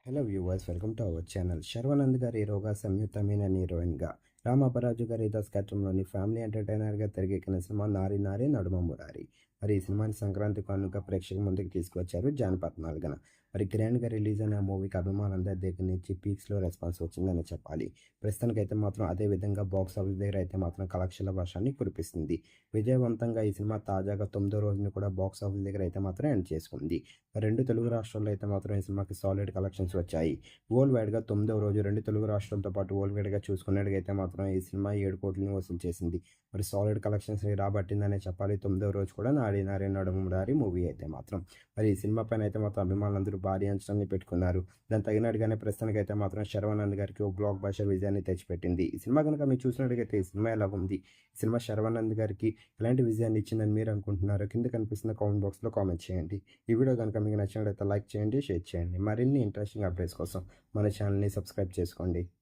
Hello viewers, welcome to our channel. Sharwanand గారు హీరోగా, సంయుక్త మీనన్ హీరోయిన్గా, రామ్ అప్పరాజు గారి దర్శకత్వంలోని ఫ్యామిలీ ఎంటర్టైనర్గా తెరకెక్కిన సినిమా నారి నారి నడుమ మురారి. మరి ఈ సినిమాని సంక్రాంతి కానుక ప్రేక్షకుల ముందుకు తీసుకువచ్చారు జాన్ పద్నాలుగున. మరి గ్రాండ్గా రిలీజ్ అయిన ఆ మూవీకి అభిమానులందరి దగ్గర నుంచి పీక్స్లో రెస్పాన్స్ వచ్చిందని చెప్పాలి. ప్రస్తుతానికైతే మాత్రం అదే విధంగా బాక్స్ ఆఫీస్ దగ్గర అయితే మాత్రం కలెక్షన్ల వర్షాన్ని కురిపిస్తుంది. విజయవంతంగా ఈ సినిమా తాజాగా 9వ రోజున కూడా బాక్స్ ఆఫీస్ దగ్గర అయితే మాత్రం ఎండ్ చేసుకుంది. రెండు తెలుగు రాష్ట్రాల్లో అయితే మాత్రం ఈ సినిమాకి సాలిడ్ కలెక్షన్స్ వచ్చాయి. వరల్డ్ వైడ్గా 9వ రోజు రెండు తెలుగు రాష్ట్రాలతో పాటు వరల్డ్ వైడ్గా చూసుకున్నట్టుగైతే మాత్రం ఈ సినిమా 7 కోట్లని వసూలు చేసింది. మరి సాలిడ్ కలెక్షన్స్ని రాబట్టిందనే చెప్పాలి. 9వ రోజు కూడా నారి నారి నడుమ మురారి మూవీ అయితే మాత్రం. మరి ఈ సినిమా పైన అయితే మాత్రం అభిమానులందరూ భారీ అంచనాల్ని పెట్టుకున్నారు. దానికి తగినట్టుగానే ప్రస్తుతానికి అయితే మాత్రం శర్వానంద్ గారికి ఓ బ్లాక్ బస్టర్ విజయాన్ని తెచ్చిపెట్టింది. ఈ సినిమా కనుక మీరు చూసినట్టుగైతే ఈ సినిమా ఎలా ఉంది, ఈ సినిమా శర్వానంద్ గారికి ఎలాంటి విజయాన్ని ఇచ్చిందని మీరు అనుకుంటున్నారో కింద కనిపిస్తున్న కామెంట్ బాక్స్లో కామెంట్ చేయండి. ఈ వీడియో కనుక మీకు నచ్చినట్లయితే లైక్ చేయండి, షేర్ చేయండి. మరిన్ని ఇంట్రెస్టింగ్ అప్డేట్స్ కోసం మన ఛానల్ని సబ్స్క్రైబ్ చేసుకోండి.